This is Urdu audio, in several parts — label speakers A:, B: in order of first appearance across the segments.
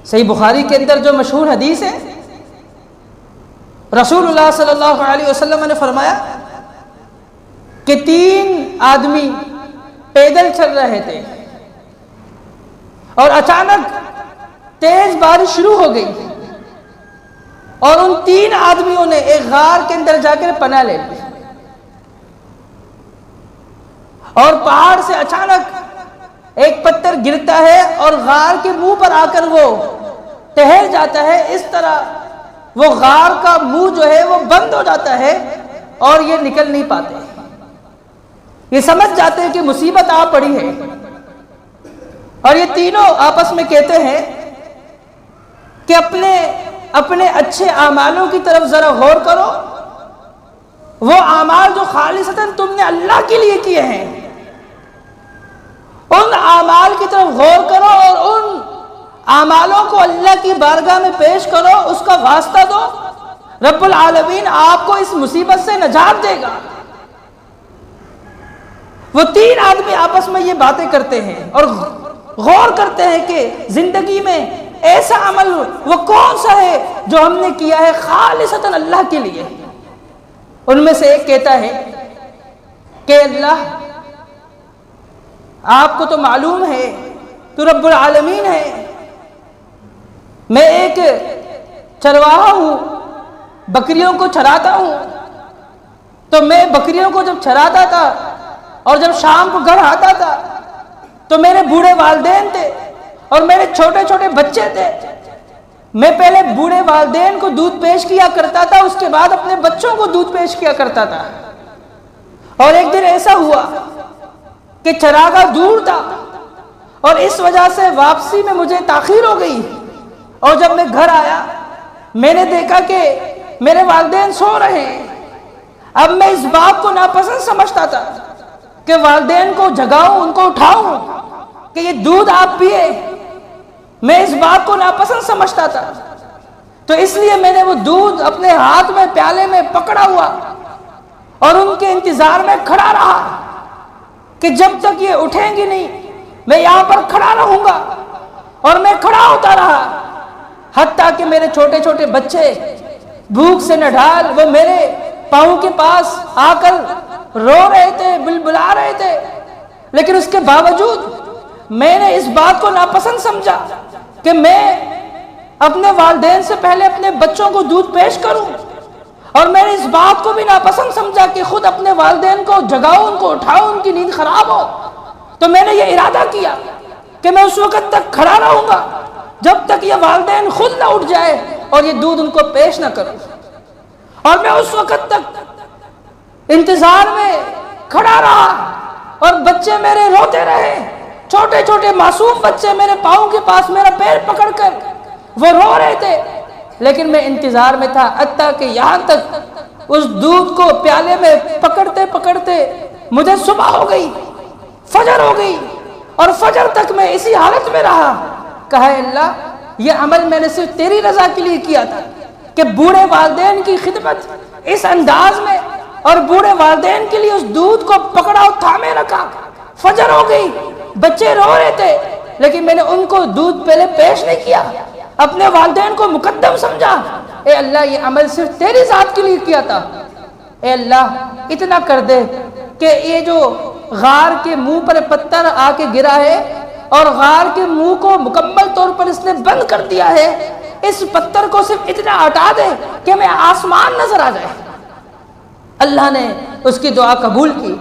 A: صحیح بخاری کے اندر جو مشہور حدیث ہے، رسول اللہ صلی اللہ علیہ وسلم نے فرمایا کہ 3 آدمی پیدل چل رہے تھے اور اچانک تیز بارش شروع ہو گئی، اور ان 3 آدمیوں نے ایک غار کے اندر جا کر پناہ لے لی، اور پہاڑ سے اچانک ایک پتھر گرتا ہے اور غار کے منہ پر آ کر وہ ٹھہر جاتا ہے۔ اس طرح وہ غار کا منہ جو ہے وہ بند ہو جاتا ہے اور یہ نکل نہیں پاتے، یہ سمجھ جاتے ہیں کہ مصیبت آ پڑی ہے، اور یہ تینوں آپس میں کہتے ہیں کہ اپنے اچھے اعمالوں کی طرف ذرا غور کرو، وہ اعمال جو خالصتاً تم نے اللہ کے لیے کیے ہیں، ان اعمال کی طرف غور کرو اور ان اعمالوں کو اللہ کی بارگاہ میں پیش کرو، اس کا واسطہ دو، رب العالمین آپ کو اس مصیبت سے نجات دے گا۔ وہ 3 آدمی آپس میں یہ باتیں کرتے ہیں اور غور کرتے ہیں کہ زندگی میں ایسا عمل وہ کون سا ہے جو ہم نے کیا ہے خالصتاً اللہ کے لیے۔ ان میں سے ایک کہتا ہے کہ اللہ، آپ کو تو معلوم ہے تو رب العالمین ہے، میں ایک چرواہا ہوں، بکریوں کو چراتا ہوں، تو میں بکریوں کو جب چراتا تھا اور جب شام کو گھر آتا تھا تو میرے بوڑھے والدین تھے اور میرے چھوٹے چھوٹے بچے تھے، میں پہلے بوڑھے والدین کو دودھ پیش کیا کرتا تھا، اس کے بعد اپنے بچوں کو دودھ پیش کیا کرتا تھا، اور ایک دن ایسا ہوا کہ چراگاہ دور تھا اور اس وجہ سے واپسی میں مجھے تاخیر ہو گئی، اور جب میں گھر آیا میں نے دیکھا کہ میرے والدین سو رہے ہیں۔ اب میں اس بات کو ناپسند سمجھتا تھا کہ والدین کو جگاؤں، ان کو اٹھاؤں کہ یہ دودھ آپ پیئے، میں اس بات کو ناپسند سمجھتا تھا، تو اس لیے میں نے وہ دودھ اپنے ہاتھ میں پیالے میں پکڑا ہوا اور ان کے انتظار میں کھڑا رہا کہ جب تک یہ اٹھیں گی نہیں میں یہاں پر کھڑا رہوں گا، اور میں کھڑا ہوتا رہا حتیٰ کہ میرے چھوٹے چھوٹے بچے بھوک سے نڈھال وہ میرے پاؤں کے پاس آ کر رو رہے تھے، بلبلا رہے تھے، لیکن اس کے باوجود میں نے اس بات کو ناپسند سمجھا کہ میں اپنے والدین سے پہلے اپنے بچوں کو دودھ پیش کروں، اور میں نے اس بات کو بھی ناپسند سمجھا کہ خود اپنے والدین کو جگاؤں، ان کو اٹھاؤں، ان کی نیند خراب ہو، تو میں نے یہ ارادہ کیا کہ میں اس وقت تک کھڑا رہوں گا جب تک یہ والدین خود نہ اٹھ جائے اور یہ دودھ ان کو پیش نہ کروں، اور میں اس وقت تک انتظار میں کھڑا رہا اور بچے میرے روتے رہے، چھوٹے چھوٹے معصوم بچے میرے پاؤں کے پاس میرا پیر پکڑ کر وہ رو رہے تھے، لیکن میں انتظار میں تھا حتیٰ کہ یہاں تک اس دودھ کو پیالے میں پکڑتے پکڑتے مجھے صبح ہو گئی، فجر ہو گئی، اور فجر تک میں اسی حالت میں رہا۔ کہا اللہ، یہ عمل میں نے صرف تیری رضا کے لیے کیا تھا کہ بوڑھے والدین کی خدمت اس انداز میں، اور بوڑھے والدین کے لیے اس دودھ کو پکڑا اور تھامے رکھا۔ فجر ہو گئی، بچے رو رہے تھے، لیکن میں نے ان کو دودھ پہلے پیش نہیں کیا، اپنے والدین کو مقدم سمجھا۔ اے اللہ، یہ عمل صرف تیری ذات کے لیے کیا تھا، اے اللہ اتنا کر دے کہ یہ جو غار کے منہ پر پتھر آ کے گرا ہے اور غار کے منہ کو مکمل طور پر اس نے بند کر دیا ہے، اس پتھر کو صرف اتنا ہٹا دے کہ میں آسمان نظر آ جائے۔ اللہ نے اس کی دعا قبول کی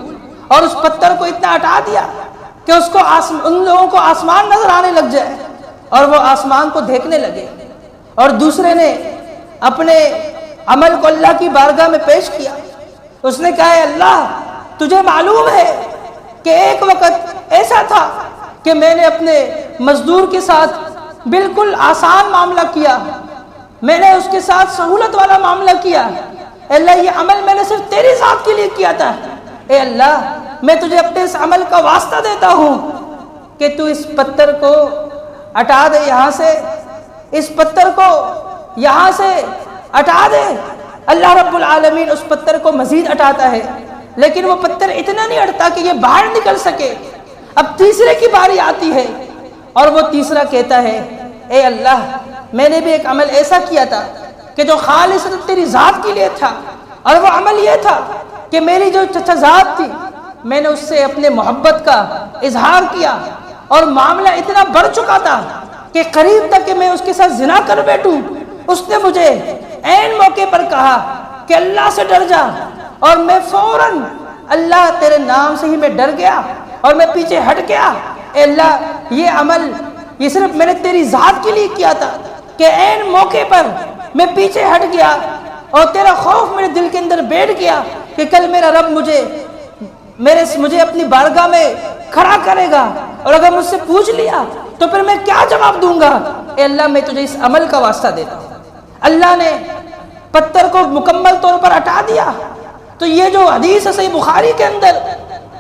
A: اور اس پتھر کو اتنا ہٹا دیا کہ اس کو ان لوگوں کو آسمان نظر آنے لگ جائے اور وہ آسمان کو دیکھنے لگے۔ اور دوسرے نے اپنے عمل کو اللہ کی بارگاہ میں پیش کیا، اس نے کہا، اے اللہ تجھے معلوم ہے کہ ایک وقت ایسا تھا کہ میں نے اپنے مزدور کے ساتھ بالکل آسان معاملہ کیا، میں نے اس کے ساتھ سہولت والا معاملہ کیا، اے اللہ یہ عمل میں نے صرف تیری ذات کے لیے کیا تھا، اے اللہ میں تجھے اپنے اس عمل کا واسطہ دیتا ہوں کہ تو اس پتھر کو ہٹا دے، یہاں سے اس پتھر کو یہاں سے ہٹا دے۔ اللہ رب العالمین اس پتھر کو مزید ہٹاتا ہے، لیکن وہ پتھر اتنا نہیں ہٹتا کہ یہ باہر نکل سکے۔ اب تیسرے کی باری آتی ہے اور وہ تیسرا کہتا ہے اے اللہ میں نے بھی ایک عمل ایسا کیا تھا کہ جو خالص تیری ذات کے لیے تھا، اور وہ عمل یہ تھا کہ میری جو چچا ذات تھی میں نے اس سے اپنے محبت کا اظہار کیا، اور معاملہ اتنا بڑھ چکا تھا کہ قریب تک کہ میں اس کے ساتھ زنا کر بیٹھوں۔ اس نے مجھے عین موقع پر کہا کہ اللہ سے ڈر جا، اور میں فوراً اللہ تیرے نام سے ہی میں ڈر گیا اور میں پیچھے ہٹ گیا۔ اے اللہ یہ عمل یہ صرف میں نے تیری ذات کے لیے کیا تھا کہ عین موقع پر میں پیچھے ہٹ گیا، اور تیرا خوف میرے دل کے اندر بیٹھ گیا کہ کل میرا رب مجھے اپنی بارگاہ میں کھڑا کرے گا، اور اگر مجھ سے پوچھ لیا تو پھر میں کیا جواب دوں گا۔ اے اللہ میں تجھے اس عمل کا واسطہ دیتا ہوں۔ اللہ نے پتھر کو مکمل طور پر ہٹا دیا۔ تو یہ جو حدیث ہے صحیح بخاری کے اندر،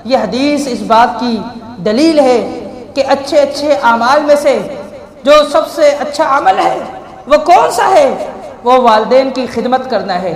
A: یہ حدیث اس بات کی دلیل ہے کہ اچھے اچھے اعمال میں سے جو سب سے اچھا عمل ہے وہ کون سا ہے؟ وہ والدین کی خدمت کرنا ہے۔